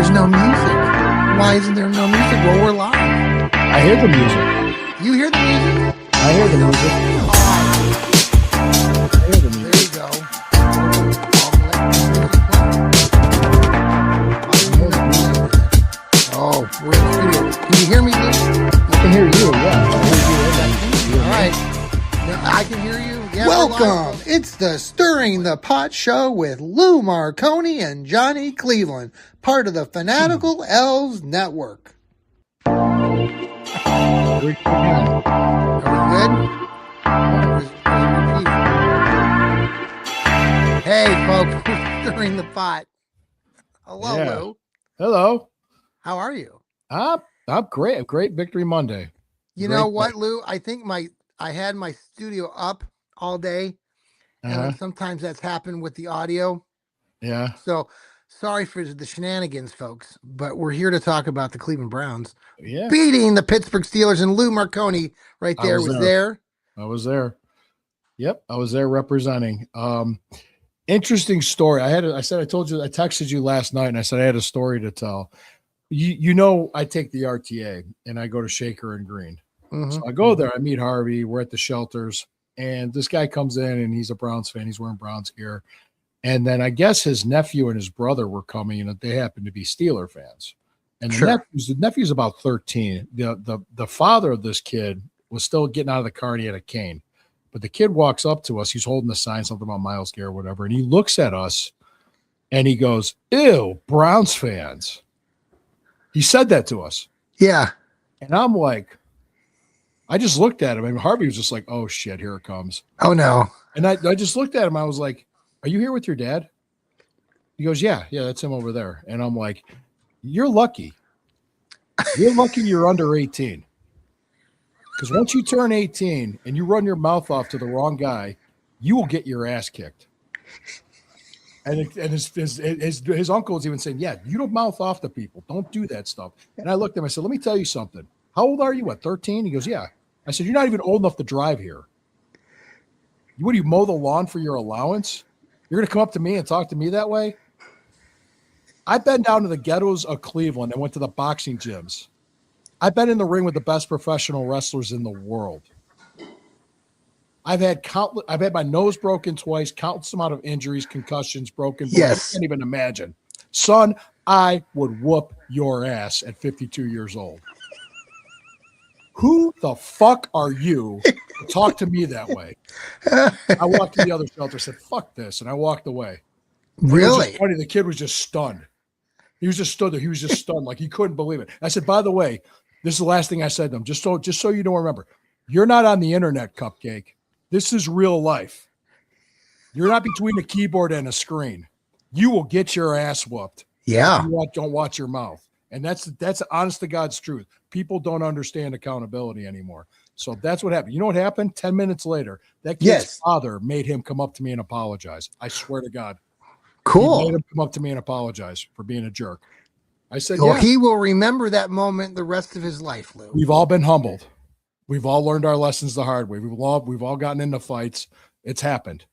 There's no music. Why isn't there no music? Well, we're live. I hear the music. You hear the music? I hear the music. I hear the There music. you go. Oh, we're in the studio. Can you hear me, Lou? I can hear you. Yeah, I hear you. All right. I can hear you. Yeah, welcome. It's the Stirring the Pot Show with Lou Marconi and Johnny Cleveland, part of the Fanatical Elves Network. Are we good? Hey, folks, we're stirring the pot. Hello, Yeah. Lou. Hello. How are you? I'm great. Great Victory Monday. You Great know what, day. Lou? I think I had my studio up all day, and sometimes that's happened with the audio. Yeah. So sorry for the shenanigans, folks, but we're here to talk about the Cleveland Browns Yeah. beating the Pittsburgh Steelers, and Lou Marconi right there was there. I was there. Yep. I was there representing. Interesting story. I texted you last night and I said I had a story to tell. You know, I take the RTA and I go to Shaker and Green. Mhm. So I go there, I meet Harvey, we're at the shelters, and this guy comes in and he's a Browns fan. He's wearing Browns gear. And then I guess his nephew and his brother were coming, and they happen to be Steeler fans. And Sure. the nephew's about 13. The father of this kid was still getting out of the car and he had a cane. But the kid walks up to us, he's holding a sign, something about Miles Garrett or whatever, and he looks at us and he goes, "Ew, Browns fans." He said that to us. Yeah. And I'm like, I just looked at him, and Harvey was just like, "Oh shit, here it comes." Oh no. And I just looked at him. I was like, "Are you here with your dad?" He goes, Yeah, that's him over there. And I'm like, You're lucky. You're lucky you're under 18. Because once you turn 18 and you run your mouth off to the wrong guy, you will get your ass kicked. And his uncle is even saying, "Yeah, you don't mouth off to people. Don't do that stuff." And I looked at him. I said, "Let me tell you something. How old are you? What, 13?" He goes, "Yeah." I said, "You're not even old enough to drive here. What do you mow the lawn for your allowance? You're going to come up to me and talk to me that way?" I've been down to the ghettos of Cleveland and went to the boxing gyms. I've been in the ring with the best professional wrestlers in the world. I've had my nose broken twice, countless amount of injuries, concussions, broken bones. Yes. I can't even imagine. Son, I would whoop your ass at 52 years old. Who the fuck are you to talk to me that way? I walked to the other shelter, said, "Fuck this," and I walked away. And it was Really? just funny. The kid was just stunned. He was just stood there. He was just stunned, like he couldn't believe it. I said, "By the way, this is the last thing I said to him. Just so you don't remember, you're not on the internet, cupcake. This is real life. You're not between a keyboard and a screen. You will get your ass whooped. Yeah. If you don't watch your mouth." And that's honest to God's truth. People don't understand accountability anymore. So that's what happened. You know what happened? 10 minutes later, that kid's father made him come up to me and apologize. I swear to God. Cool. He made him come up to me and apologize for being a jerk. I said, Well, "Yeah, he will remember that moment the rest of his life, Lou. we've all been humbled. We've all learned our lessons the hard way. We've all gotten into fights. It's happened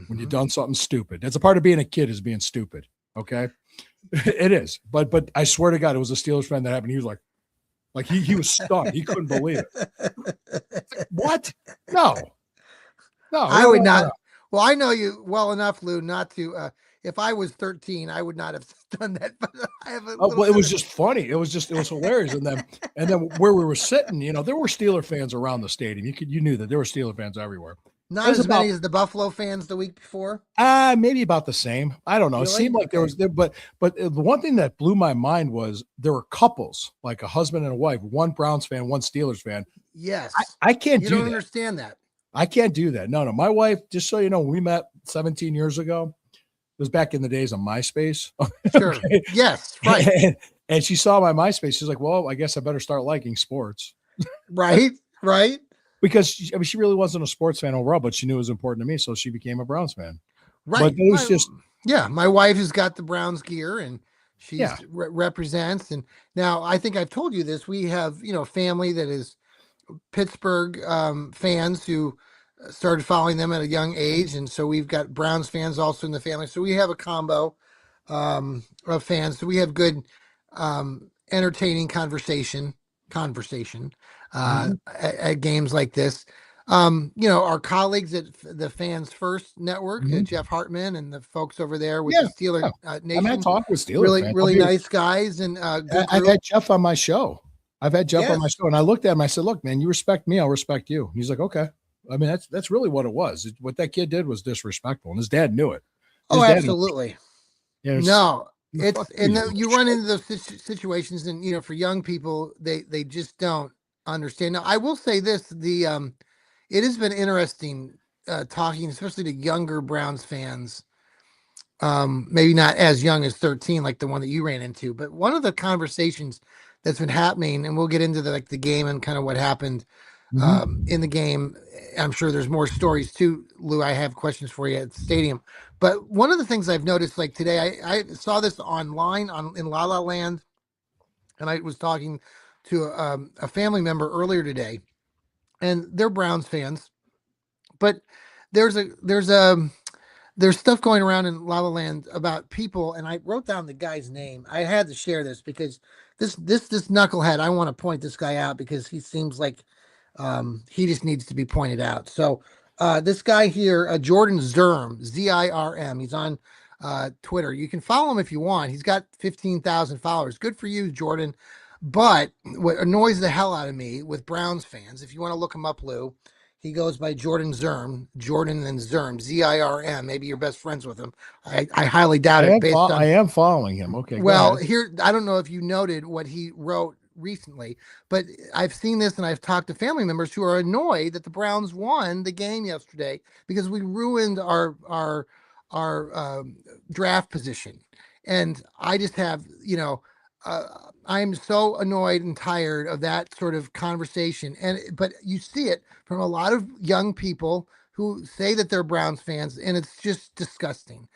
when you've done something stupid. That's a part of being a kid, is being stupid. Okay, it is. But I swear to God, it was a Steelers fan that happened. He was like he was stunned. He couldn't believe it. What? No. I would not. Well, I know you well enough, Lou, not to. If I was 13, I would not have done that. But I have a Well, it was just funny. It was hilarious. And then where we were sitting, there were Steeler fans around the stadium. You knew that there were Steeler fans everywhere. not as many as the Buffalo fans the week before. Maybe about the same. I don't know. Really? It seemed like there was there, but the one thing that blew my mind was there were couples, like a husband and a wife, one Browns fan, one Steelers fan. Yes. I can't You do don't that. understand that. I can't do that. No. My wife, just so you know, when we met 17 years ago. It was back in the days of MySpace. Sure. Okay. Yes. Right. And she saw my MySpace. She's like, "Well, I guess I better start liking sports." Right. Right. Because she really wasn't a sports fan overall, but she knew it was important to me. So she became a Browns fan. Right. But it was just, yeah. My wife has got the Browns gear and she Yeah. represents. And now I think I've told you this. We have, family that is Pittsburgh fans who started following them at a young age. And so we've got Browns fans also in the family. So we have a combo of fans. So we have good entertaining conversation Mhm. at games like this. Our colleagues at the Fans First Network, Mhm. Jeff Hartman and the folks over there with the Yeah. Steeler Yeah. I mean, I Nation, talk with Steeler really, fans. really nice guys and good I've group. had Jeff on my show. Yes. And I looked at him. I said, "Look, man, you respect me, I'll respect you." And he's like, "Okay." I mean, that's really what it was. What that kid did was disrespectful, and his dad knew it. Oh, His dad, absolutely. you know, No, fuck it's you, and you little you run shit. into those situations, and for young people, they just don't understand. Now, I will say this: it has been interesting talking, especially to younger Browns fans. Maybe not as young as 13, like the one that you ran into, but one of the conversations that's been happening, and we'll get into the game and kind of what happened Mhm. in the game. I'm sure there's more stories too, Lou. I have questions for you at the stadium. But one of the things I've noticed, like today, I saw this online in La La Land, and I was talking to a family member earlier today, and they're Browns fans, but there's stuff going around in La La Land about people, and I wrote down the guy's name. I had to share this because this knucklehead. I want to point this guy out because he seems like he just needs to be pointed out. So this guy here, Jordan Zirm, Zirm. He's on Twitter. You can follow him if you want. He's got 15,000 followers. Good for you, Jordan. But what annoys the hell out of me with Browns fans, if you want to look him up, Lou, he goes by Jordan Zirm, Jordan and Zirm, Zirm. Maybe you're best friends with him. I highly doubt it based I on, am following him. Okay, go well, ahead. here, I don't know if you noted what he wrote recently, but I've seen this and I've talked to family members who are annoyed that the Browns won the game yesterday because we ruined our draft position. And I just have, I'm so annoyed and tired of that sort of conversation. But you see it from a lot of young people who say that they're Browns fans, and it's just disgusting.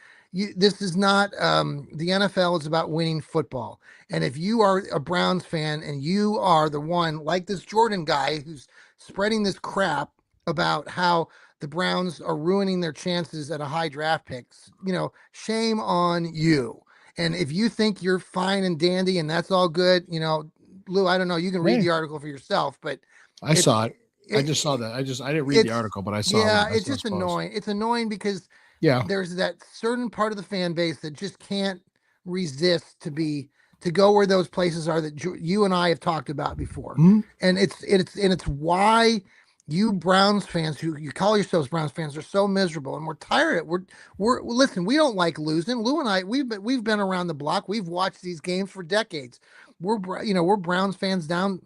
This is not the NFL is about winning football. And if you are a Browns fan and you are the one like this Jordan guy who's spreading this crap about how the Browns are ruining their chances at a high draft picks, shame on you. And if you think you're fine and dandy and that's all good, Lou, I don't know, you can read Hey, the article for yourself, but I it's saw it. I it, just saw that. I didn't read the it's article, but I saw yeah, it. I it's saw his just post. annoying. It's annoying because Yeah. there's that certain part of the fan base that just can't resist to go where those places are that you and I have talked about before. Mhm. And it's why you Browns fans who you call yourselves Browns fans are so miserable, and we're tired of it. We're listen, we don't like losing. Lou and I we've been around the block. We've watched these games for decades. We're Browns fans down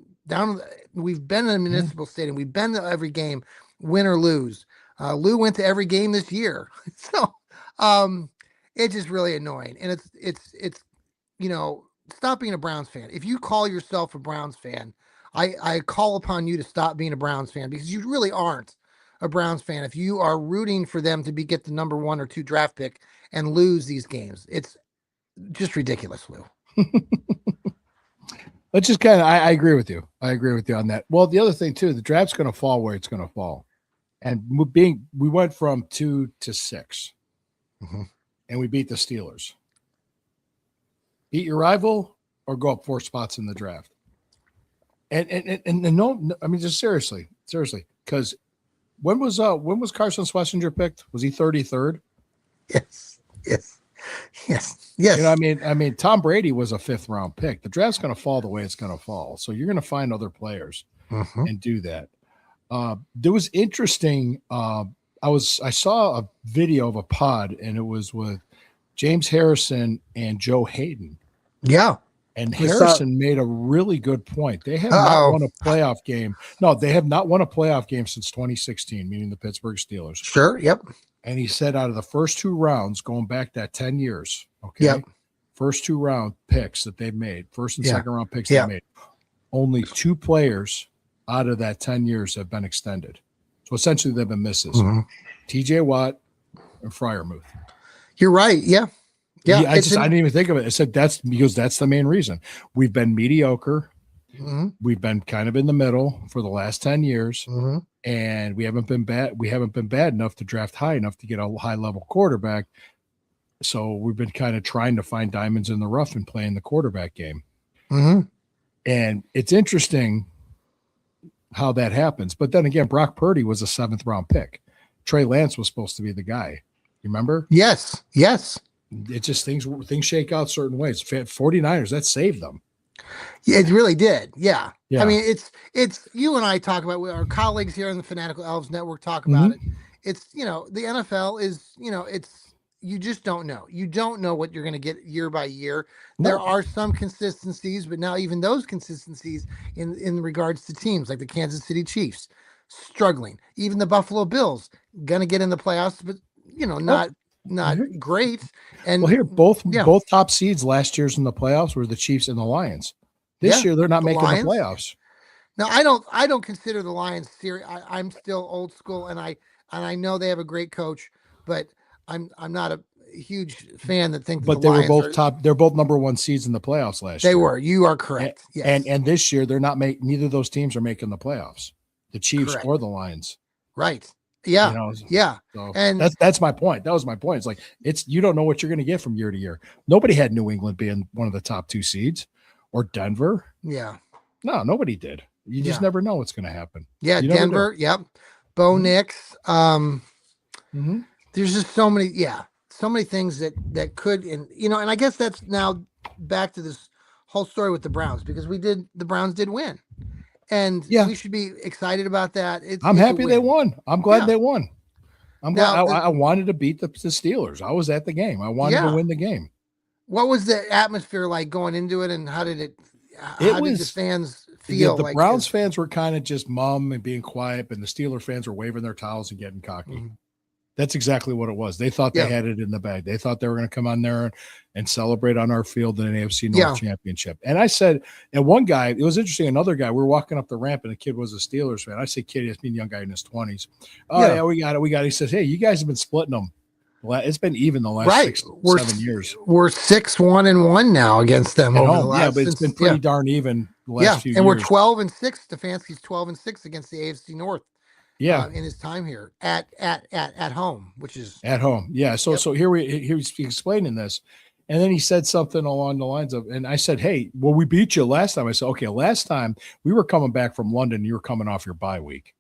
we've been in a Mhm. municipal stadium. We've been to every game, win or lose. Lou went to every game this year. So um, it's just really annoying. And it's stop being a Browns fan. If you call yourself a Browns fan, I call upon you to stop being a Browns fan because you really aren't a Browns fan if you are rooting for them to get the number 1 or 2 draft pick and lose these games. It's just ridiculous, Lou. Let's just kind of. I agree with you. I agree with you on that. Well, the other thing too, the draft's going to fall where it's going to fall, and we went from 2 to 6, Mhm. and we beat the Steelers. Beat your rival or go up 4 spots in the draft. And no, I mean just seriously, because when was Carson Schlesinger picked? Was he 33rd? Yes, yes, yes, You know, yes. I mean, Tom Brady was a 5th round pick. The draft's going to fall the way it's going to fall. So you're going to find other players Mhm. and do that. There was interesting. I saw a video of a pod, and it was with James Harrison and Joe Hayden. Yeah. And We saw- Harrison made a really good point. They have not Uh-oh. won a playoff game. No, they have not won a playoff game since 2016, meaning the Pittsburgh Steelers. Sure. Yep. And he said out of the first 2 rounds, going back that 10 years, okay, Yep. first 2 round picks that they've made, first and Yeah. second round picks Yeah. they made, only 2 players out of that 10 years have been extended. So essentially they've been misses. Mhm. TJ Watt and Fryermuth. You're right. Yeah. Yeah. I didn't even think of it. I said that's because that's the main reason. We've been mediocre. Mhm. We've been kind of in the middle for the last 10 years, Mhm. and we haven't been bad. We haven't been bad enough to draft high enough to get a high level quarterback. So we've been kind of trying to find diamonds in the rough and playing the quarterback game. Mm-hmm. And it's interesting how that happens. But then again, Brock Purdy was a 7th round pick. Trey Lance was supposed to be the guy. You remember? Yes. It just things shake out certain ways. 49ers, that saved them. Yeah, it really did. Yeah. Yeah. I mean, it's you and I talk about, our colleagues here on the Fanatical Elves Network talk about it. It's, the NFL is, you just don't know. You don't know what you're going to get year by year. No. There are some consistencies, but now even those consistencies in regards to teams like the Kansas City Chiefs struggling, even the Buffalo Bills going to get in the playoffs, but not great. And well, here both top seeds last year's in the playoffs were the Chiefs and the Lions. This year they're not making the playoffs. No, I don't consider the Lions serious. I'm still old school, and I know they have a great coach, but I'm not a huge fan that think. But they were both top. They're both number 1 seeds in the playoffs last year. They were. You are correct. Yes. And this year they're not neither of those teams are making the playoffs. The Chiefs or the Lions. Right. Yeah. Yeah. So and that's my point. That was my point. It's like you don't know what you're going to get from year to year. Nobody had New England being one of the top 2 seeds or Denver. Yeah. No, nobody did. You just never know what's going to happen. Yeah, Denver. Yep. Bo Nix. There's just so many things that could, and I guess that's now back to this whole story with the Browns, because the Browns did win. And we should be excited about that. I'm happy they won. I'm glad they won. I'm glad. I wanted to beat the Steelers. I was at the game. I wanted to win the game. What was the atmosphere like going into it, and how did the fans feel? The Browns fans were kind of just mum and being quiet, and the Steeler fans were waving their towels and getting cocky. Mm-hmm. That's exactly what it was. They thought they had it in the bag. They thought they were going to come on there and celebrate on our field in an AFC North championship. And I said, and one guy, it was interesting, another guy, we were walking up the ramp and the kid was a Steelers fan. I say kid, it's been a young guy in his 20s. Oh, yeah, we got it. He says, hey, you guys have been splitting them. It's been even the last 7 years. We're 6-1-1 now against them over the last. Yeah, but it's been pretty darn even the last few years. And we're 12-6. Stefanski's 12-6 against the AFC North. Yeah, in his time here at home, which is at home. Yeah. So he's explaining this, and then he said something along the lines of, and I said, hey, well, we beat you last time. I said, okay, last time we were coming back from London, you were coming off your bye week,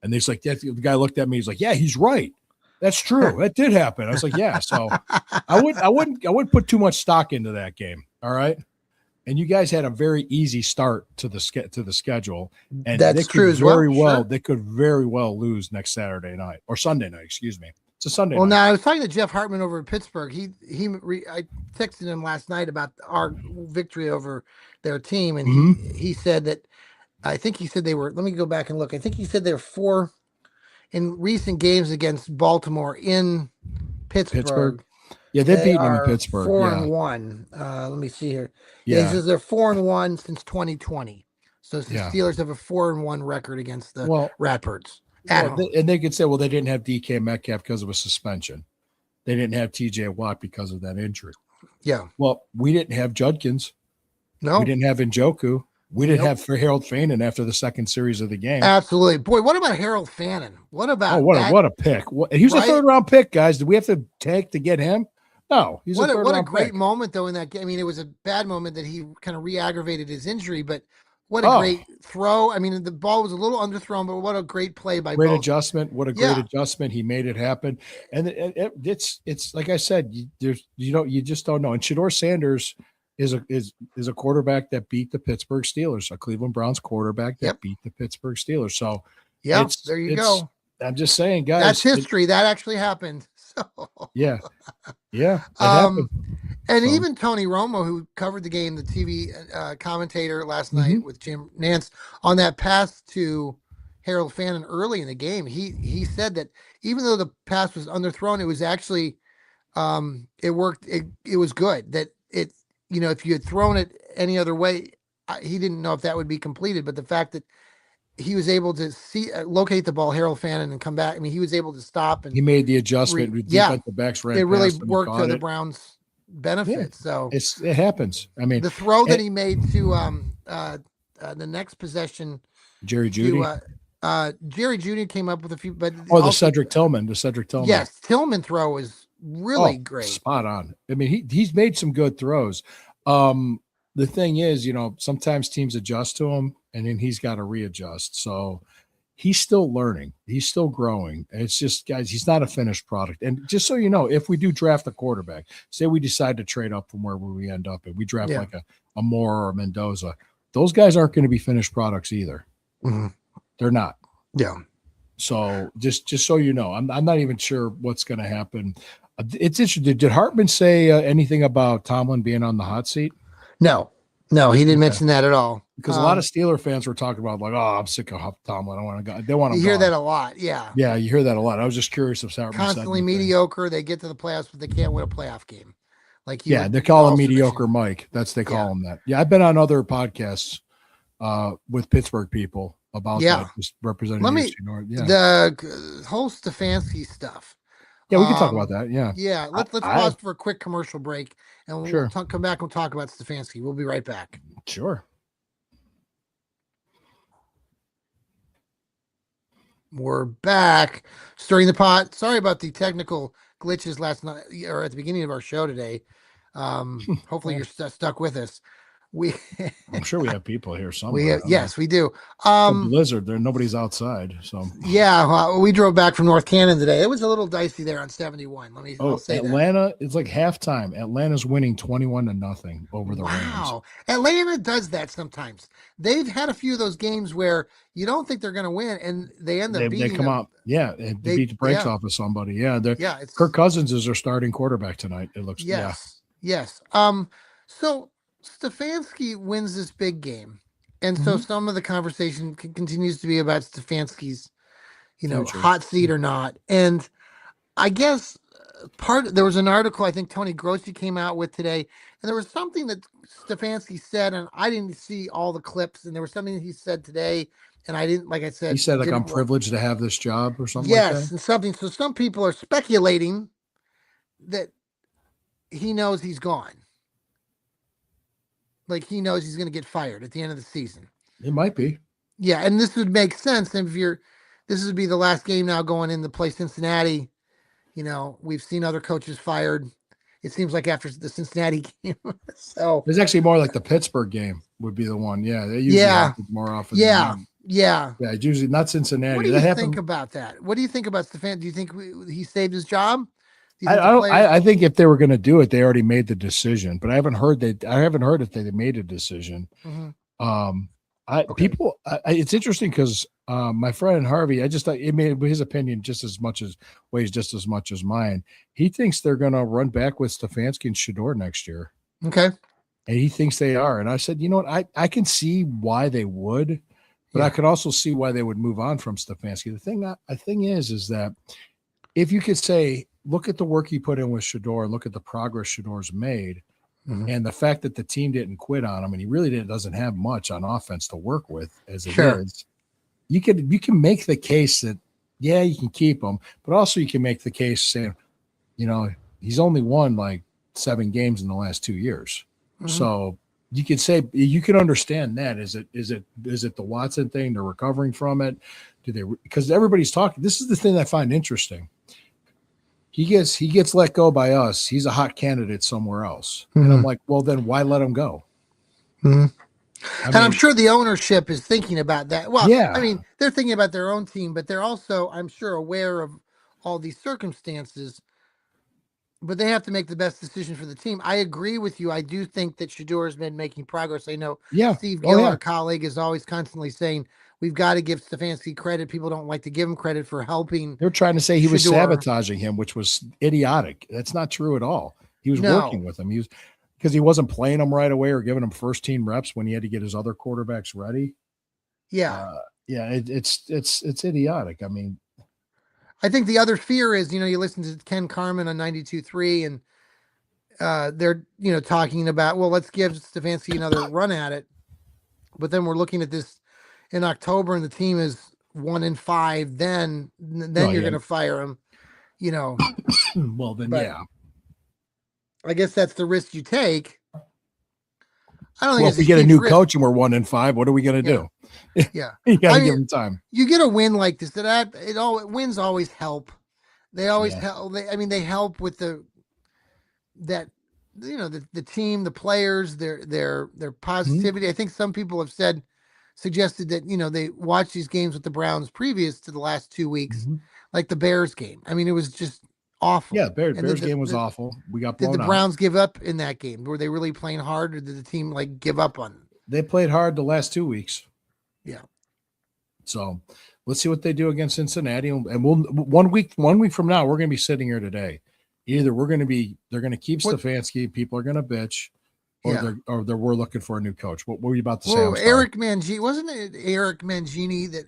and he's like, the guy looked at me, he's like, yeah, he's right. That's true. That did happen. I was like, yeah. So I wouldn't put too much stock into that game. All right. And you guys had a very easy start to the schedule, and that's true as well. Sure. They could very well lose next Saturday night or Sunday night. Excuse me, it's a Sunday. Well, night. Now I was talking to Jeff Hartman over in Pittsburgh. I texted him last night about our victory over their team, and he said that I think he said they were. Let me go back and look. I think he said they were 4 in recent games against Baltimore in Pittsburgh. Yeah, they've beaten them in Pittsburgh. 4-1. Let me see here. Yeah, he says they're 4-1 since 2020. So the Steelers have a 4-1 record against the Ratbirds. And they could say, well, they didn't have DK Metcalf because of a suspension. They didn't have TJ Watt because of that injury. Yeah. Well, we didn't have Judkins. No. We didn't have Njoku. We didn't have Harold Fannin after the second series of the game. Absolutely. Boy, what about Harold Fannin? What about what a pick. He was a 3rd-round pick, guys. Did we have to tank to get him? No. He's what a great moment, though, in that game. I mean, it was a bad moment that he kind of re-aggravated his injury, but what a great throw. I mean, the ball was a little underthrown, but what a great play by both. Adjustment. What a great adjustment. He made it happen. And it's like I said, you just don't know. And Shedeur Sanders is a quarterback that beat the Pittsburgh Steelers, a Cleveland Browns quarterback that beat the Pittsburgh Steelers. So there you go. I'm just saying, guys. That's history. That actually happened. So yeah. Happened. And even Tony Romo, who covered the game, the TV commentator last night with Jim Nance, on that pass to Harold Fannin early in the game, he said that even though the pass was underthrown, it was actually it worked. It was good. That it, if you had thrown it any other way, he didn't know if that would be completed. But the fact that he was able to locate the ball, Harold Fannin, and come back. I mean, he was able to stop, and he made the adjustment. The backs ran. It really worked to the Browns' benefit. So it happens. I mean, the throw that he made to the next possession, Jerry Jeudy. Jerry Jeudy came up with a few, but the Cedric Tillman. Yes, Tillman throw is really great, spot on. I mean, he's made some good throws. the thing is, sometimes teams adjust to him, and then he's got to readjust. So he's still learning. He's still growing. It's just, guys, he's not a finished product. And just so you know, if we do draft a quarterback, say we decide to trade up from where we end up and we draft like a Moore or a Mendoza, those guys aren't going to be finished products either. Mm-hmm. They're not. Yeah. So just so you know, I'm not even sure what's going to happen. It's interesting. Did Hartman say anything about Tomlin being on the hot seat? No, he didn't mention that at all. Because a lot of Steeler fans were talking about like, oh, I'm sick of Tomlin. I want to go. They want to. You hear that a lot, yeah. Yeah, you hear that a lot. I was just curious if Hartman constantly mediocre. They get to the playoffs, but they can't win a playoff game. Like they call him mediocre Mike. They call him that. Yeah, I've been on other podcasts with Pittsburgh people about that, just representing the whole Stefanski stuff. Yeah, we can talk about that. Yeah. Let's pause for a quick commercial break, and we'll come back and talk about Stefanski. We'll be right back. Sure. We're back, stirring the pot. Sorry about the technical glitches last night or at the beginning of our show today. Hopefully you're stuck with us. I'm sure we have people here somewhere. Yes, we do. Blizzard, nobody's outside. So we drove back from North Cannon today. It was a little dicey there on 71. I'll say Atlanta, it's like halftime. Atlanta's winning 21-0 over the Rams. Wow. Atlanta does that sometimes. They've had a few of those games where you don't think they're going to win, and they end up beating. They come out, they beat the brakes off of somebody. Yeah, Kirk Cousins is their starting quarterback tonight. It looks. Yes. So Stefanski wins this big game, and so some of the conversation continues to be about Stefanski's, hot seat or not. And I guess there was an article I think Tony Grossi came out with today, and there was something that Stefanski said, and I didn't see all the clips, and there was something that he said today, and I didn't, like I said, he said like I'm privileged to have this job or something. Yes, like that. And something. So some people are speculating that he knows he's gone. Like he knows he's going to get fired at the end of the season. It might be. Yeah, and this would make sense if this would be the last game now going in to play Cincinnati. We've seen other coaches fired. It seems like after the Cincinnati game. So it's actually more like the Pittsburgh game would be the one. Yeah, they usually happen more often. Yeah. It's usually not Cincinnati. What do you think about that? What do you think about Stefan? Do you think he saved his job? I think if they were going to do it, they already made the decision. But I haven't heard if they made a decision. Mm-hmm. It's interesting because my friend Harvey, I just thought it made his opinion weighs just as much as mine. He thinks they're going to run back with Stefanski and Shedeur next year. Okay, and he thinks they are. And I said, you know what, I can see why they would, but I could also see why they would move on from Stefanski. The thing is that if you could say, look at the work he put in with Shedeur, look at the progress Shedeur's made, and the fact that the team didn't quit on him, and he really doesn't have much on offense to work with as it is. You can make the case that you can keep him, but also you can make the case saying, he's only won like 7 games in the last 2 years, so you could say you can understand that. Is it the Watson thing? They're recovering from it. Because everybody's talking. This is the thing I find interesting. He gets let go by us. He's a hot candidate somewhere else. And I'm like, well, then why let him go? I'm sure the ownership is thinking about that. Well, I mean, they're thinking about their own team, but they're also, I'm sure, aware of all these circumstances. But they have to make the best decision for the team. I agree with you. I do think that Shedeur has been making progress. I know Steve Gill, our colleague, is always constantly saying, we've got to give Stefanski credit. People don't like to give him credit for helping. They're trying to say he was sabotaging him, which was idiotic. That's not true at all. He was working with him. Because he wasn't playing him right away or giving him first team reps when he had to get his other quarterbacks ready. It's idiotic. I mean, I think the other fear is, you listen to Ken Carman on 92.3 and they're, talking about, well, let's give Stefanski another run at it. But then we're looking at this in October and the team is 1-5, then you're going to fire him, Well, then, I guess that's the risk you take. I don't think. Well, if we get a new coach and we're 1-5, what are we going to do? Yeah, you got to give him time. You get a win like this. Wins always help. They always help. They help with that the team, the players, their positivity. I think some people have suggested that they watched these games with the Browns previous to the last 2 weeks, like the Bears game. I mean, it was just awful. Yeah, Bears game was awful. We got blown out. Did the Browns give up in that game? Were they really playing hard, or did the team give up on them? They played hard the last 2 weeks. Yeah. So let's see what they do against Cincinnati, and we'll 1 week from now we're going to be sitting here today. Either they're going to keep Stefanski, people are going to bitch, or we're looking for a new coach. What were you about to say? Eric Mangini, wasn't it Eric Mangini that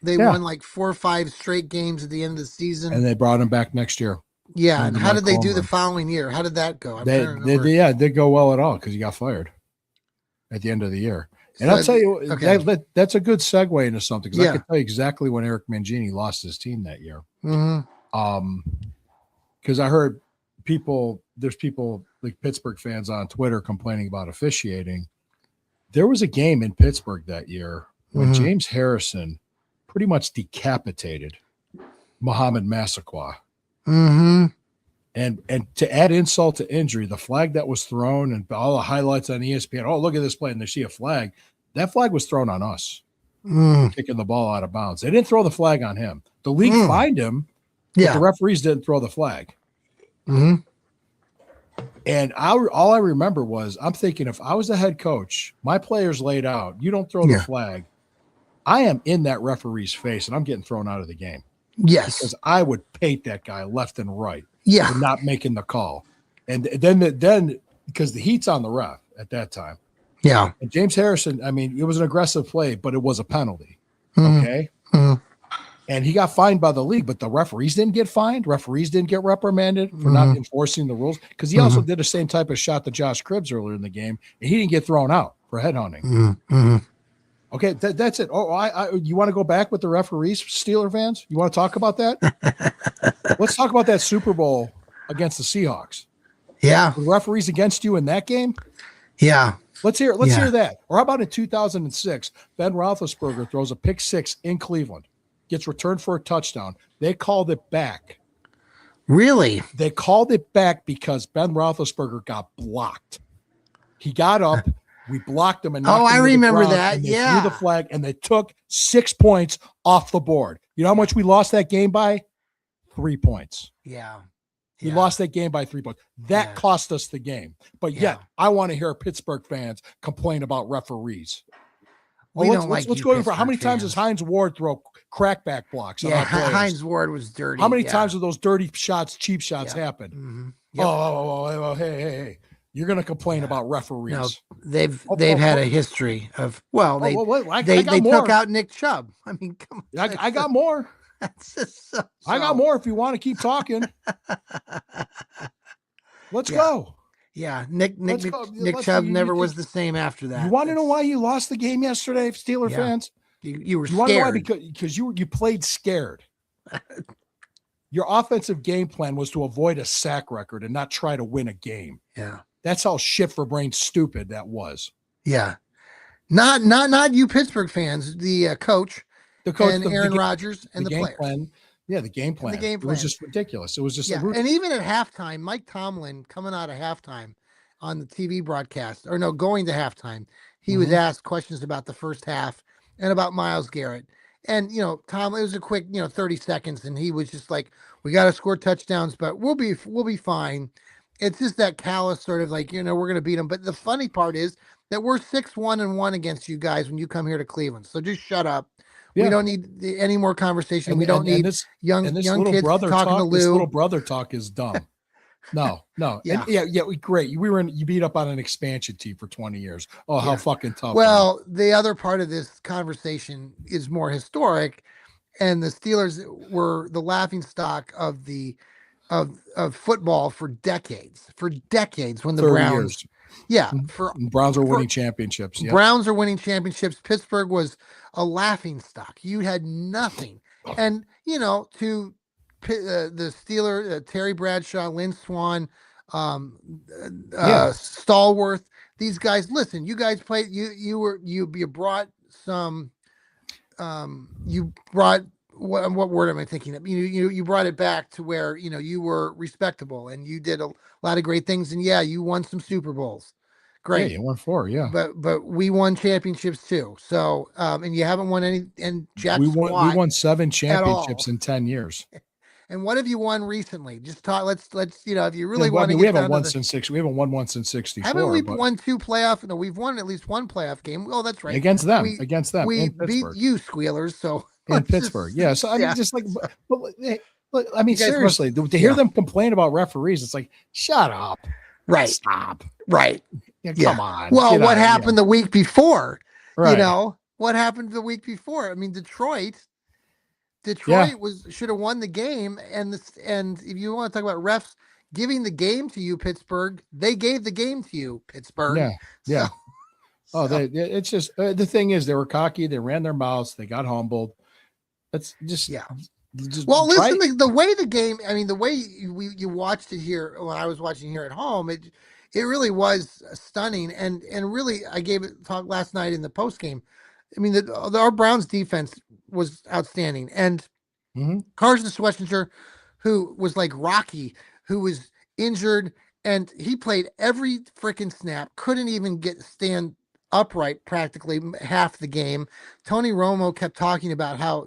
they won 4 or 5 straight games at the end of the season, and they brought him back next year? Yeah, and how did they do the following year? How did that go? They didn't go well at all because he got fired at the end of the year. And I'll tell you, that's a good segue into something, because I can tell you exactly when Eric Mangini lost his team that year. Because I heard there's people like Pittsburgh fans on Twitter complaining about officiating. There was a game in Pittsburgh that year when James Harrison pretty much decapitated Mohamed Massaquoi. And to add insult to injury, the flag that was thrown and all the highlights on ESPN, oh, look at this play, and they see a flag. That flag was thrown on us, kicking the ball out of bounds. They didn't throw the flag on him. The league fined him, but the referees didn't throw the flag. And all I remember was, I'm thinking, if I was the head coach, my players laid out, you don't throw the flag, I am in that referee's face, and I'm getting thrown out of the game. Yes. Because I would paint that guy left and right. Yeah. For not making the call. And then because the heat's on the ref at that time. Yeah. And James Harrison, I mean, it was an aggressive play, but it was a penalty. Okay. And he got fined by the league, but the referees didn't get fined. Referees didn't get reprimanded for not enforcing the rules, because he also did the same type of shot to Josh Cribbs earlier in the game, and he didn't get thrown out for headhunting. Okay, that's it. Oh, you want to go back with the referees, Steeler fans? You want to talk about that? Let's talk about that Super Bowl against the Seahawks. Yeah. The referees against you in that game? Yeah. Let's hear that. Or how about in 2006, Ben Roethlisberger throws a pick six in Cleveland, gets returned for a touchdown. They called it back. Really? They called it back because Ben Roethlisberger got blocked. He got up. We blocked him. And I remember that. Yeah. Threw the flag, and they took 6 points off the board. You know how much we lost that game by? 3 points. Yeah. We lost that game by 3 points. That cost us the game. But yet, I want to hear Pittsburgh fans complain about referees. Let's go over how many times does Hines Ward throw crackback blocks? Yeah, Hines Ward was dirty. How many times do those dirty shots, cheap shots happen? Oh, hey. You're going to complain about referees. No, they've had a history of, they took out Nick Chubb. I mean, come on. I got more. That's just so. I got more if you want to keep talking. Let's go. Yeah, Nick Chubb never was the same after that. You want to know why you lost the game yesterday, Steeler fans? You were scared. Want to know why? Because you played scared. Your offensive game plan was to avoid a sack record and not try to win a game. Yeah. That's how shit for brain stupid that was. Yeah. Not you Pittsburgh fans, the coach and Aaron Rodgers and the players. Plan. Yeah, the game plan. It was just ridiculous. It was just and even at halftime, Mike Tomlin coming out of halftime on the TV broadcast, going to halftime, he was asked questions about the first half and about Myles Garrett. And Tom, it was a quick 30 seconds, and he was just like, "We got to score touchdowns, but we'll be fine." It's just that callous sort of like, we're going to beat them. But the funny part is that we're 6-1-1 against you guys when you come here to Cleveland. So just shut up. Yeah. We don't need any more conversation. We don't need young kids talking to Lou. This little brother talk is dumb. No. Yeah. Great. You beat up on an expansion team for 20 years. Oh, how fucking tough. Well, the other part of this conversation is more historic, and the Steelers were the laughingstock of of football for decades when the Browns. Years. Browns are winning championships. Yeah. Browns are winning championships. Pittsburgh was a laughing stock. You had nothing. And, to the Steeler, Terry Bradshaw, Lynn Swann, Stallworth, these guys, listen, you guys played, you brought some, you brought what word am I thinking of? You brought it back to where, you were respectable and you did a lot of great things. And yeah, you won some Super Bowls. Great. Yeah, you won 4. Yeah. But we won championships too. So, and you haven't won any and Jack We squat won 7 at all. championships in 10 years. And what have you won recently? Just talk. Let's if you really Yeah, want to we get haven't down won to since 6. We haven't won one since 64. haven't we but won 2 playoff? No, we've won at least 1 playoff game. Oh, that's right. against them. We We beat Pittsburgh. you, Squealers. So In let's Pittsburgh. just- Yeah. So I mean, yeah. just like, but, I mean, You guys seriously, to hear them complain about referees, it's like, shut up. right, Stop. right. Yeah, Yeah. come on. Well, Get what out, happened the week before? Right. What happened the week before? I mean, Detroit should have won the game, and if you want to talk about refs giving the game to you, Pittsburgh, they gave the game to you, Pittsburgh. Yeah. Yeah. So, It's just the thing is they were cocky. They ran their mouths. They got humbled. That's just well, listen, the way the game. I mean, the way you watched it here when I was watching here at home, it really was stunning, and really I gave it talk last night in the post game. I mean, our Browns defense was outstanding, and Carson Schwarzenegger, who was like Rocky, who was injured, and he played every freaking snap, couldn't even stand upright practically half the game. Tony Romo kept talking about how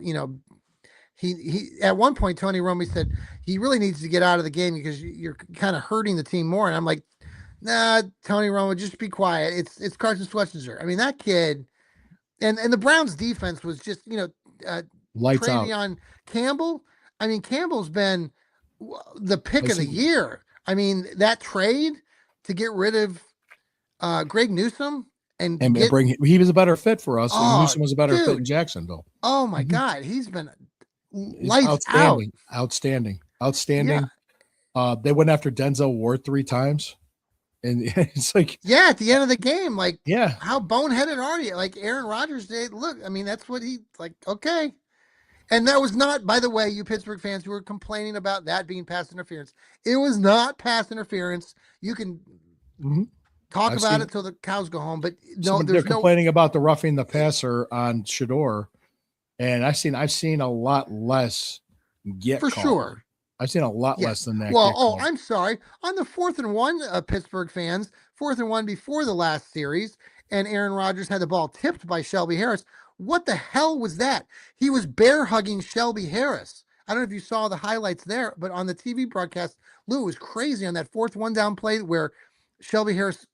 he at one point Tony Romo said he really needs to get out of the game because you're kind of hurting the team more, and I'm like, nah, Tony Romo, just be quiet. It's Carson Schwarzenegger. I mean, that kid. And the Browns defense was just, lights Travion out. Campbell. I mean, Campbell's been the pick of the year. I mean, that trade to get rid of Greg Newsome and he was a better fit for us. Oh, and Newsome was a better fit in dude. Jacksonville. Oh my God, he's been He's lights out. Outstanding. Yeah. They went after Denzel Ward 3 times. And it's like, Yeah, at the end of the game, like, yeah, how boneheaded are you? Like Aaron Rodgers did. Look, I mean, that's what he like. Okay, and that was not, by the way, you Pittsburgh fans who were complaining about that being pass interference. It was not pass interference. You can talk about it till the cows go home, but no, they're complaining about the roughing the passer on Shador, and I've seen a lot less get for called. sure. I've seen a lot less than that. Well, I'm sorry. On the 4th and 1, Pittsburgh fans, 4th and 1 before the last series, and Aaron Rodgers had the ball tipped by Shelby Harris. What the hell was that? He was bear hugging Shelby Harris. I don't know if you saw the highlights there, but on the TV broadcast, Lou was crazy on that 4th 1 down play where Shelby Harris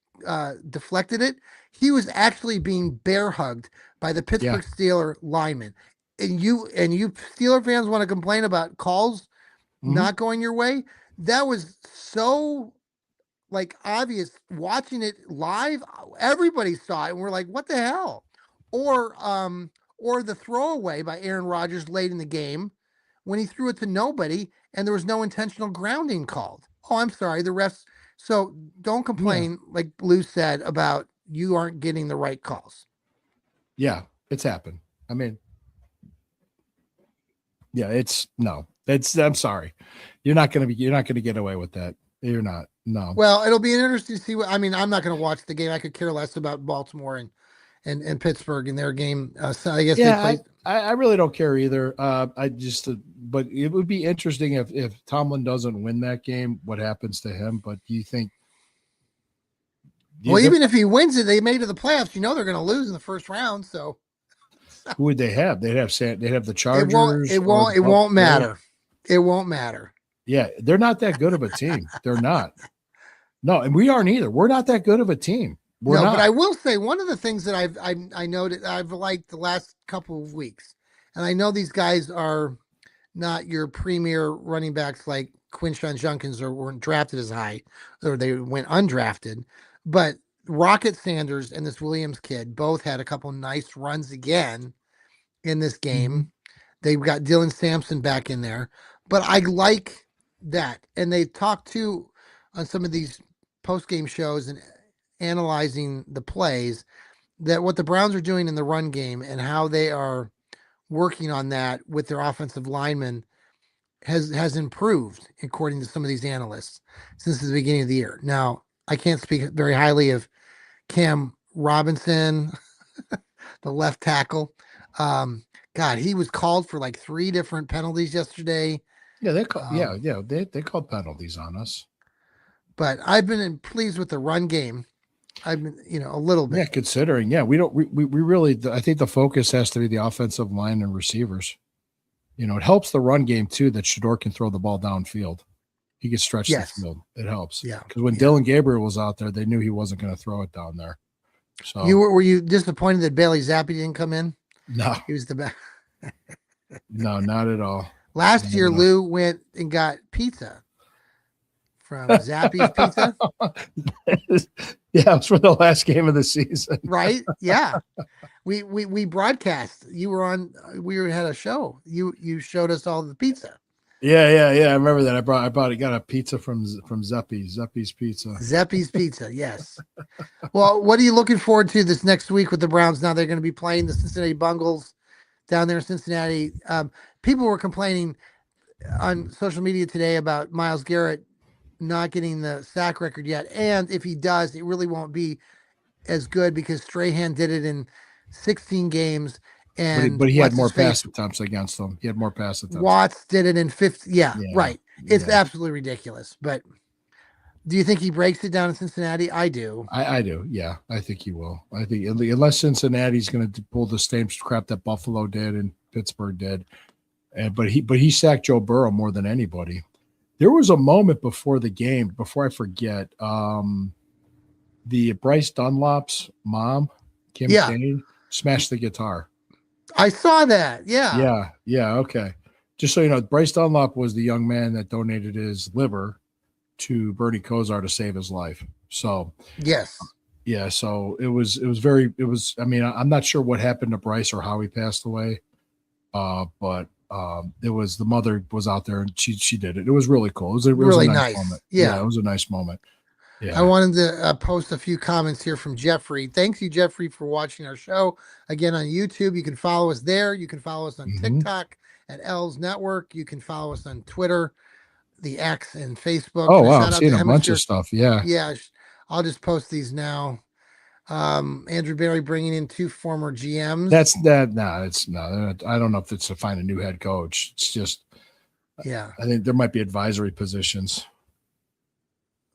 deflected it. He was actually being bear hugged by the Pittsburgh Steelers lineman. And you Steeler fans want to complain about calls not going your way? That was so like obvious watching it live. Everybody saw it and we're like, what the hell? Or the throwaway by Aaron Rodgers late in the game when he threw it to nobody and there was no intentional grounding called. Oh, I'm sorry, the refs. So don't complain, like Lou said, about you aren't getting the right calls. Yeah, it's happened. I mean, yeah, I'm sorry. You're not going to get away with that. You're not. No. Well, it'll be interesting to see I'm not going to watch the game. I could care less about Baltimore and Pittsburgh in their game. So I guess I really don't care either. But it would be interesting if Tomlin doesn't win that game, what happens to him? But do you think? Well, even if he wins it, they made it to the playoffs. They're going to lose in the first round. So who would they have? They'd have the Chargers. It won't matter. It won't matter. Yeah, they're not that good of a team. They're not. No, and we aren't either. We're not that good of a team. We're not. But I will say one of the things that I noted I've liked the last couple of weeks, and I know these guys are not your premier running backs like Quinshon Judkins or weren't drafted as high, or they went undrafted, but Rocket Sanders and this Williams kid both had a couple nice runs again in this game. They've got Dylan Sampson back in there, but I like that. And they talked too on some of these post-game shows and analyzing the plays that what the Browns are doing in the run game and how they are working on that with their offensive linemen has improved according to some of these analysts since the beginning of the year. Now, I can't speak very highly of Cam Robinson, the left tackle. God, he was called for like 3 different penalties yesterday. Yeah, they called penalties on us. But I've been pleased with the run game. I've been, a little bit. Yeah, considering, we really, I think the focus has to be the offensive line and receivers. It helps the run game too that Shedeur can throw the ball downfield. He can stretch the field. It helps. Yeah. Because when Dylan Gabriel was out there, they knew he wasn't going to throw it down there. So were you disappointed that Bailey Zappi didn't come in? No. He was the best. No, not at all. Last year, Lou went and got pizza from Zappi's Pizza. Yeah, it was for the last game of the season. Right? Yeah. We broadcast. You were on. We had a show. You showed us all the pizza. Yeah. I remember that. I got a pizza from Zeppi's Pizza. Zeppi's Pizza. Yes. Well, what are you looking forward to this next week with the Browns? Now they're going to be playing the Cincinnati Bungles down there in Cincinnati. People were complaining on social media today about Myles Garrett not getting the sack record yet, and if he does, it really won't be as good because Strahan did it in 16 games, and but he had more pass attempts against them. He had more pass attempts. Watts did it in 50. Yeah, right. It's absolutely ridiculous. But do you think he breaks it down in Cincinnati? I do. I do. Yeah, I think he will. I think unless Cincinnati's going to pull the same crap that Buffalo did and Pittsburgh did, but he sacked Joe Burrow more than anybody. There was a moment before the game, before I forget, the Bryce Dunlap's mom, Kim Kane, smashed the guitar. I saw that. Yeah. Yeah. Okay. Just so you know, Bryce Dunlap was the young man that donated his liver to Bernie Kosar to save his life. So yes. Yeah. So it was, I mean, I'm not sure what happened to Bryce or how he passed away. But it was, the mother was out there and she did it. It was really cool. It was really a nice nice moment. Yeah. It was a nice moment. Yeah. I wanted to post a few comments here from Jeffrey. Thanks you, Jeffrey, for watching our show again on YouTube. You can follow us there. You can follow us on TikTok at Els Network. You can follow us on Twitter, the X, and Facebook. Oh, wow. I've seen a bunch of stuff. Yeah. Yeah. I'll just post these now. Andrew Berry bringing in 2 former GMs. I don't know if it's to find a new head coach. It's just, yeah, I think there might be advisory positions.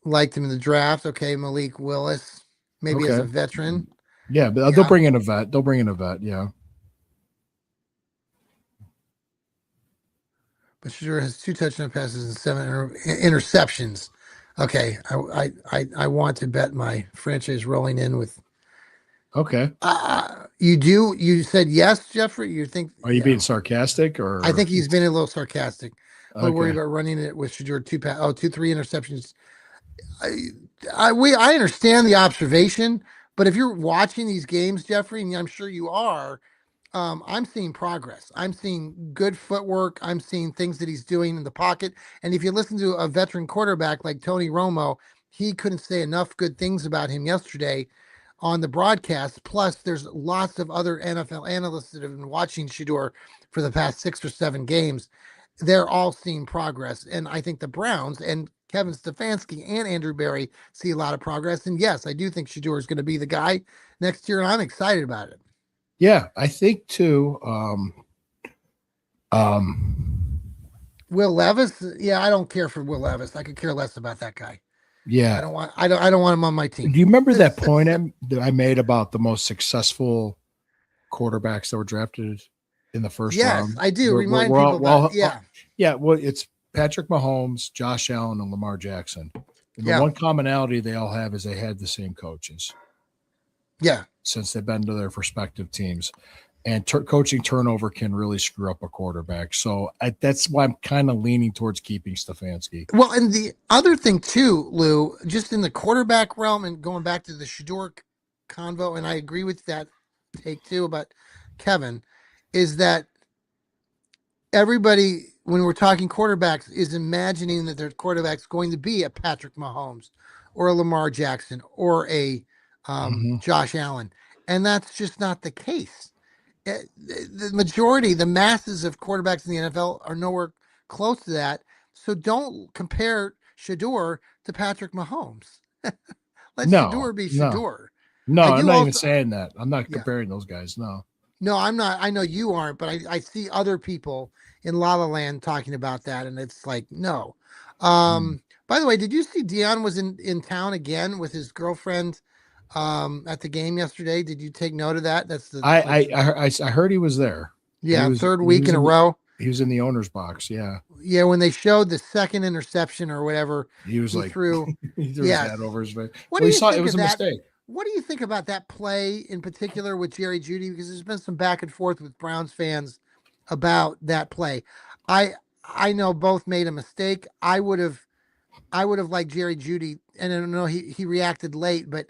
Liked him in the draft. Okay. Malik Willis, maybe as a veteran. Yeah, but they'll bring in a vet. Yeah. But Shedeur has 2 touchdown passes and 7 interceptions. Okay, I want to bet my franchise rolling in with. Okay. You do. You said yes, Jeffrey. You think? Are you being sarcastic or? I think he's been a little sarcastic. I'm worried about running it with Shedeur 3 interceptions. I understand the observation, but if you're watching these games, Jeffrey, and I'm sure you are, I'm seeing progress. I'm seeing good footwork. I'm seeing things that he's doing in the pocket. And if you listen to a veteran quarterback like Tony Romo, he couldn't say enough good things about him yesterday on the broadcast. Plus, there's lots of other NFL analysts that have been watching Shedeur for the past 6 or 7 games. They're all seeing progress. And I think the Browns and Kevin Stefanski and Andrew Berry see a lot of progress. And yes, I do think Shedeur is going to be the guy next year, and I'm excited about it. Yeah, I think too. Will Levis. Yeah, I don't care for Will Levis. I could care less about that guy. Yeah, I don't want him on my team. Do you remember that point that I made about the most successful quarterbacks that were drafted in the first round? Yes, I do. Remind people about. Yeah. Well, it's Patrick Mahomes, Josh Allen, and Lamar Jackson. And the one commonality they all have is they had the same coaches. Yeah. Since they've been to their respective teams. And coaching turnover can really screw up a quarterback. So that's why I'm kind of leaning towards keeping Stefanski. Well, and the other thing too, Lou, just in the quarterback realm and going back to the Shedeur convo, and I agree with that take too about Kevin, is that everybody, when we're talking quarterbacks, is imagining that their quarterback's going to be a Patrick Mahomes or a Lamar Jackson or a Josh Allen. And that's just not the case. The majority, the masses of quarterbacks in the NFL are nowhere close to that. So don't compare Shedeur to Patrick Mahomes. Let Shedeur be Shedeur. No, I'm not even saying that. I'm not comparing those guys. No. No, I'm not. I know you aren't, but I see other people in La La Land talking about that, and it's like, no. Hmm. By the way, did you see Dion was in town again with his girlfriend at the game yesterday? Did you take note of that? That's the like, I heard he was there. yeah, third He week was in a in row. he was in the owner's box. Yeah, Yeah, when they showed the second interception or whatever he was he like threw. he threw his Yes. hat over his face. What Well, do he you saw it think was of a that? mistake. What do you think about that play in particular with Jerry Judy? Because there's been some back and forth with Browns fans about that play. I I know both made a mistake. I would have liked Jerry Judy, and I don't know he reacted late, but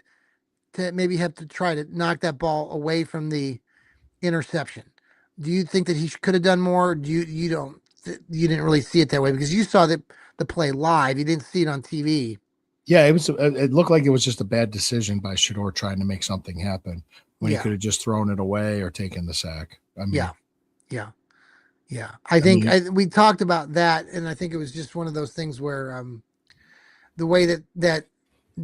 to maybe have to try to knock that ball away from the interception. Do you think that he could have done more? Do you don't you didn't really see it that way because you saw the play live. You didn't see it on TV. Yeah, it was. It looked like it was just a bad decision by Shador trying to make something happen when he Yeah, could have just thrown it away or taken the sack. yeah, yeah, yeah. I I think mean, we talked about that, and I think it was just one of those things where the way that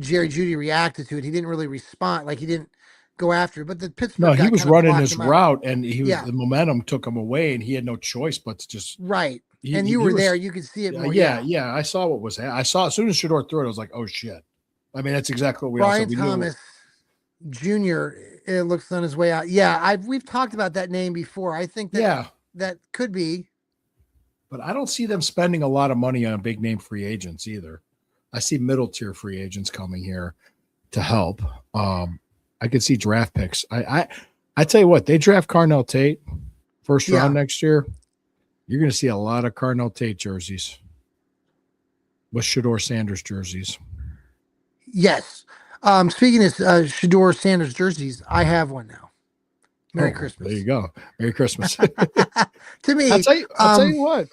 Jerry Judy reacted to it, he didn't really respond. Like he didn't go after it, but the no, Pittsburgh he guy was kind of running blocked his him out. route, and he was Yeah, the momentum took him away, and he had no choice but to just right. And you he were there. was. You could see it more. Yeah, Yeah. yeah. I saw what was. I saw as soon as Shador threw it, I was like, oh shit. I mean, that's exactly what we all said. Brian We knew. Thomas Jr. It looks on his way out. Yeah, we've talked about that name before. I think that Yeah, that could be. but I don't see them spending a lot of money on big name free agents either. I see middle tier free agents coming here to help. I could see draft picks. I tell you what, they draft Carnell Tate first round Yeah. next year. You're going to see a lot of Carnell Tate jerseys with Shador Sanders jerseys. Yes. Speaking of Shador Sanders jerseys, I have one now. Merry Christmas. There you go. Merry Christmas. To me, I'll tell you what.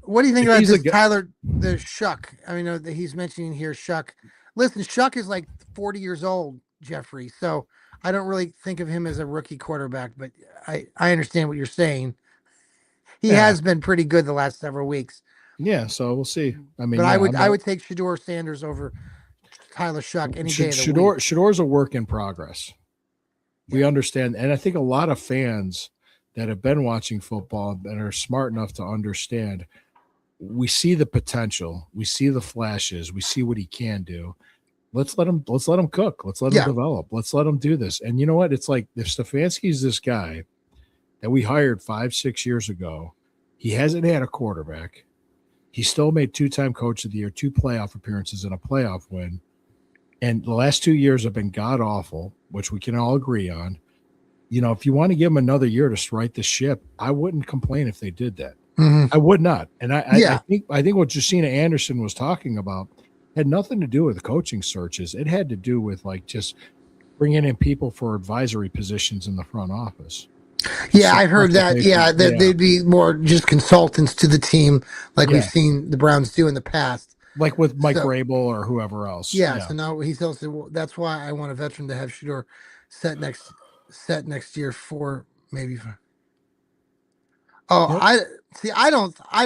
What do you think If about he's this a gu- Tyler the Shuck? I mean, that he's mentioning here Shuck. Listen, Shuck is like 40 years old, Jeffrey. So I don't really think of him as a rookie quarterback, but I understand what you're saying. He Yeah, has been pretty good the last several weeks. yeah. So we'll see. I mean, But yeah, I would take Shador Sanders over Tyler Shuck any day of the week. Shador's a work in progress. We understand, and I think a lot of fans that have been watching football and are smart enough to understand, we see the potential, we see the flashes, we see what he can do. Let's let him cook. Let's let him Yeah. develop. Let's let him do this. And you know what? It's like if Stefanski's this guy that we hired 5-6 years ago, he hasn't had a quarterback. He still made 2-time coach of the year, 2 playoff appearances and a playoff win. And the last 2 years have been god awful, which we can all agree on. You know, if you want to give him another year to right the ship, I wouldn't complain if they did that. Mm-hmm. I would not. And Yeah. I think what Josina Anderson was talking about had nothing to do with coaching searches. It had to do with like just bringing in people for advisory positions in the front office. Yeah, So I've heard that. Yeah, that they'd be more just consultants to the team, like we've seen the Browns do in the past. like with Mike So- Rabel or whoever else. Yeah, so now he's also well, that's why I want a veteran to have Shador set next year for maybe. Oh, Yep. I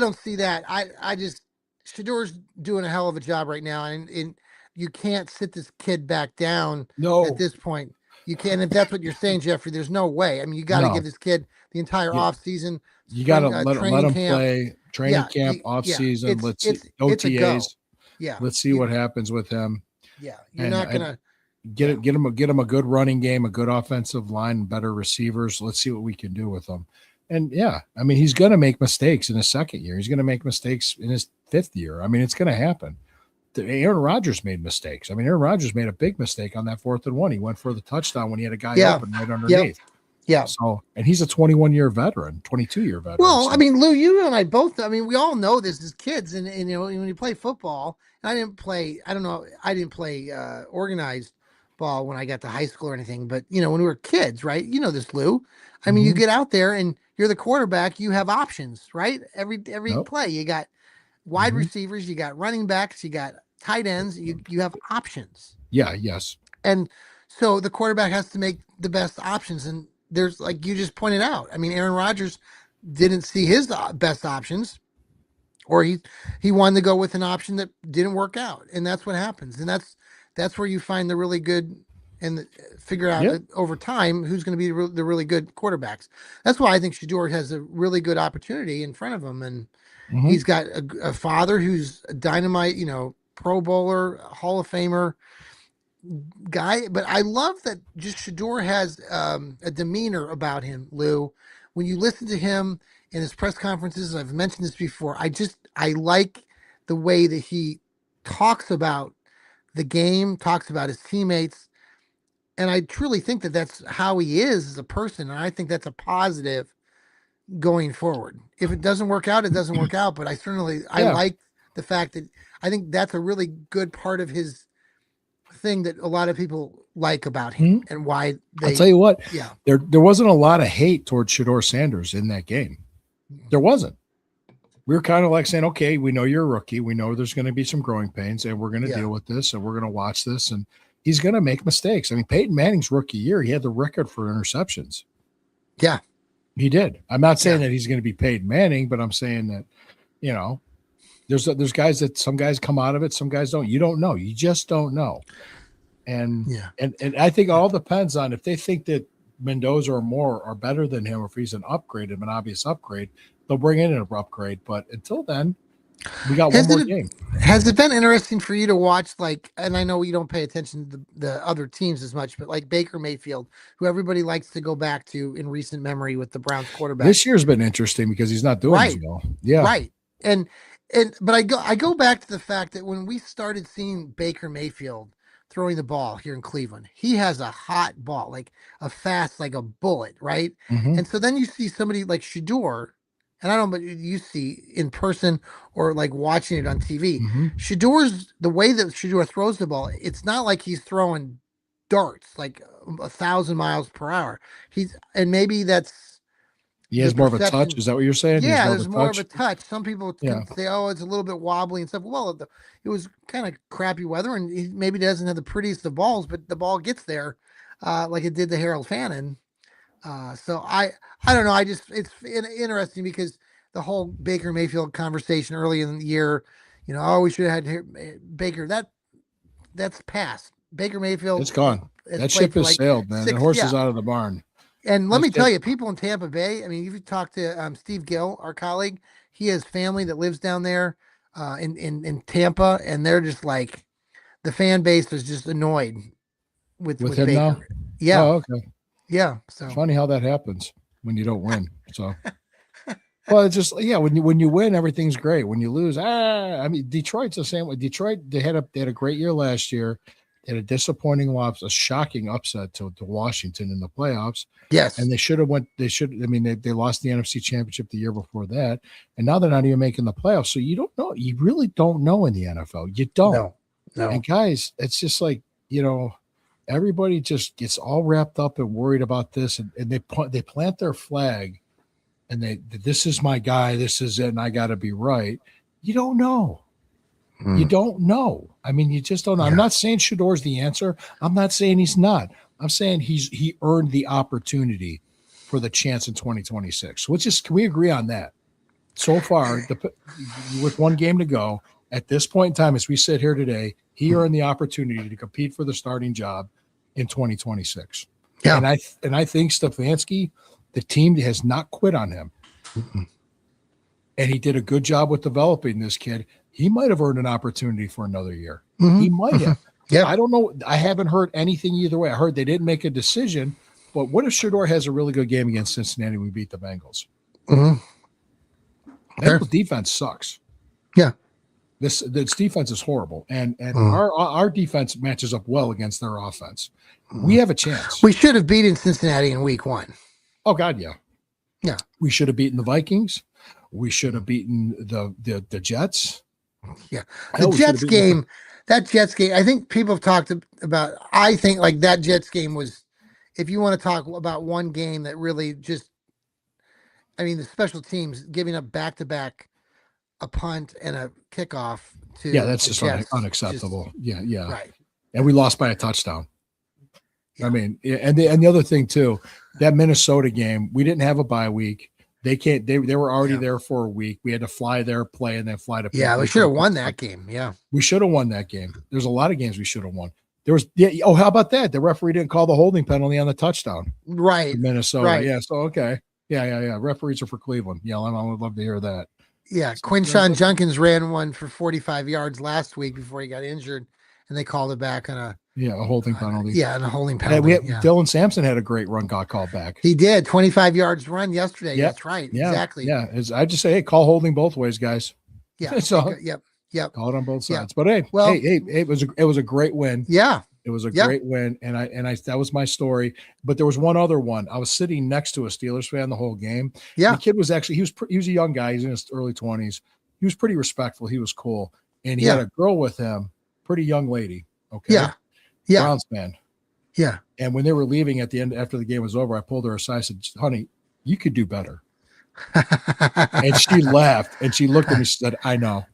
don't see that. I just Shador's doing a hell of a job right now, and you can't sit this kid back down No, at this point. You can't. If that's what you're saying, Jeffrey, there's no way. I mean, you got to No. give this kid the entire Yeah. off season. you got to spring, let training him camp. play training Yeah, camp, off season. it's- Let's it's- see it's a go. OTAs. Yeah, Let's see You- what happens with him. yeah. You're and not I- gonna. Get him a good running game, a good offensive line, better receivers. Let's see what we can do with him. And yeah, I mean, he's going to make mistakes in his second year. He's going to make mistakes in his fifth year. I mean, it's going to happen. Aaron Rodgers made mistakes. I mean, Aaron Rodgers made a big mistake on that 4th and 1. He went for the touchdown when he had a guy Yeah. open right underneath. Yeah. So, and he's a 21-year veteran, 22-year veteran. Well, So, I mean, Lou, you and I both. I mean, we all know this as kids, and you know, when you play football. And I didn't play. I don't know. I didn't play organized ball when I got to high school or anything. But you know, when we were kids, right? You know this, Lou. I mean, you Mhm. get out there and you're the quarterback. You have options, right? Every Yep. play, you got wide Mhm. receivers, you got running backs, you got tight ends. You have options. yeah, yes. And so the quarterback has to make the best options. And there's, like you just pointed out, I mean, Aaron Rodgers didn't see his best options, or he wanted to go with an option that didn't work out. And that's what happens. And that's where you find the really good and figure out over time who's going to be the really good quarterbacks. That's why I think Shedeur has a really good opportunity in front of him, and he's got a father who's a dynamite, Pro Bowler, Hall of Famer guy. But I love that just Shedeur has a demeanor about him, Lou. When you listen to him in his press conferences, I've mentioned this before, I like the way that he talks about the game, talks about his teammates. And I truly think that that's how he is as a person. And I think that's a positive going forward. If it doesn't work out, it doesn't work out. But I like the fact that I think that's a really good part of his thing that a lot of people like about him and why I'll tell you what, there wasn't a lot of hate towards Shedeur Sanders in that game. There wasn't. We were kind of like saying, okay, we know you're a rookie. We know there's going to be some growing pains and we're going to deal with this and we're going to watch this. And he's going to make mistakes. I mean, Peyton Manning's rookie year, he had the record for interceptions. Yeah. He did. I'm not saying that he's going to be Peyton Manning, but I'm saying that, there's guys that some guys come out of it, some guys don't. You don't know. You just don't know. And and I think it all depends on if they think that Mendoza or Moore are better than him, or if he's an obvious upgrade, they'll bring in an upgrade. But until then, we got one more game. Has it been interesting for you to watch, and I know you don't pay attention to the other teams as much, but like Baker Mayfield, who everybody likes to go back to in recent memory with the Browns quarterback. This year's been interesting because he's not doing as well. Yeah. Right. But I go back to the fact that when we started seeing Baker Mayfield throwing the ball here in Cleveland, he has a hot ball, like a fast, like a bullet, right? And so then you see somebody like Shedeur, and I don't know, but you see in person or like watching it on TV, Shedeur's, the way that Shedeur throws the ball, it's not like he's throwing darts like 1,000 miles per hour. Maybe that's, he has more of a touch. Is that what you're saying? Yeah, there's more of a touch. Some people can say, oh, it's a little bit wobbly and stuff. Well, it was kind of crappy weather, and he maybe doesn't have the prettiest of balls, but the ball gets there like it did to Harold Fannin. So I don't know. It's interesting because the whole Baker Mayfield conversation early in the year, we should have had Baker. That's past. Baker Mayfield. It's gone. That ship has sailed, man. The horse is out of the barn. And let me tell you, people in Tampa Bay, I mean, if you talk to Steve Gill, our colleague, he has family that lives down there in Tampa, and they're just like, the fan base is just annoyed with him Baker. Now? Yeah. Oh, okay. Yeah. So funny how that happens when you don't win. So, well, it's just, when you win, everything's great. When you lose, I mean, Detroit's the same way. Detroit, they had a great year last year. They had a disappointing loss, a shocking upset to Washington in the playoffs. Yes. And they lost the NFC Championship the year before that. And now they're not even making the playoffs. So you don't know. You really don't know in the NFL. You don't. No. And guys, it's just like, everybody just gets all wrapped up and worried about this. And they plant their flag and this is my guy. This is it. And I got to be right. You don't know. You don't know. I mean, you just don't know. Yeah. I'm not saying Shedeur's the answer. I'm not saying he's not. I'm saying he earned the opportunity for the chance in 2026. So can we agree on that? So far, with one game to go, at this point in time, as we sit here today, he earned the opportunity to compete for the starting job in 2026. Yeah. And I think Stefanski, the team has not quit on him. And he did a good job with developing this kid. He might have earned an opportunity for another year. He might have. Yeah. I don't know. I haven't heard anything either way. I heard they didn't make a decision, but what if Shedeur has a really good game against Cincinnati? We beat the Bengals. Bengals defense sucks. Yeah. This defense is horrible. And our defense matches up well against their offense. We have a chance. We should have beaten Cincinnati in week 1. Oh God. Yeah. Yeah. We should have beaten the Vikings. We should have beaten the Jets. Yeah. The Jets game, I think people have talked about, I think like that Jets game was, if you want to talk about one game that really just, the special teams giving up back-to-back, a punt and a kickoff to. Yeah, that's just unacceptable. Yeah. Right. And we lost by a touchdown. Yeah. And the other thing too, that Minnesota game, we didn't have a bye week. They were already there for a week. We had to fly there, play, and then fly to. Yeah, we should have won that game. Yeah, we should have won that game. There's a lot of games we should have won. There was, yeah. Oh, how about that? The referee didn't call the holding penalty on the touchdown. Right. In Minnesota. Right. Yeah. So, okay. Yeah. Referees are for Cleveland. Yeah. I would love to hear that. Yeah. Quinshon Judkins ran one for 45 yards last week before he got injured, and they called it back on a holding penalty. And a holding penalty. Dylan Sampson had a great run, got called back. He did 25 yards run yesterday. Yep. That's right. Yeah. Exactly. Yeah. I just say, hey, call holding both ways, guys. Yeah. So, Yep. Call it on both sides. But hey, it was a great win. Yeah. It was a great win, and I that was my story. But there was one other one. I was sitting next to a Steelers fan the whole game. Yeah, the kid was actually he was a young guy. He's in his early 20s. He was pretty respectful. He was cool, and he had a girl with him, pretty young lady. Okay, Browns fan. Yeah, and when they were leaving at the end after the game was over, I pulled her aside. I said, "Honey, you could do better." And she laughed and she looked at me and said, I know.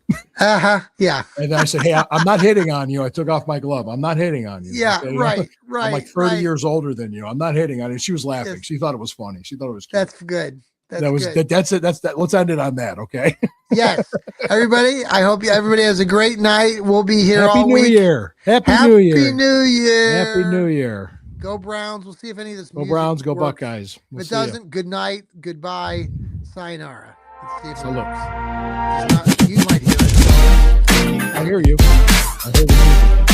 Yeah. And then I said, hey, I'm not hitting on you. I took off my glove. I'm not hitting on you. Yeah. Okay? Right. I'm like 30 years older than you. I'm not hitting on you. She was laughing. She thought it was funny. She thought it was cute. That's good. That's it. That's it. Let's end it on that. Okay. Yes. Everybody, I hope everybody has a great night. We'll be here all week. Happy New Year. Happy New Year. Happy New Year. Go Browns. We'll see if any of this Go Browns. Go Buckeyes. If it doesn't, good night. Goodbye. Sayonara. Let's see if it works. You might hear it. I hear you. I hear the music.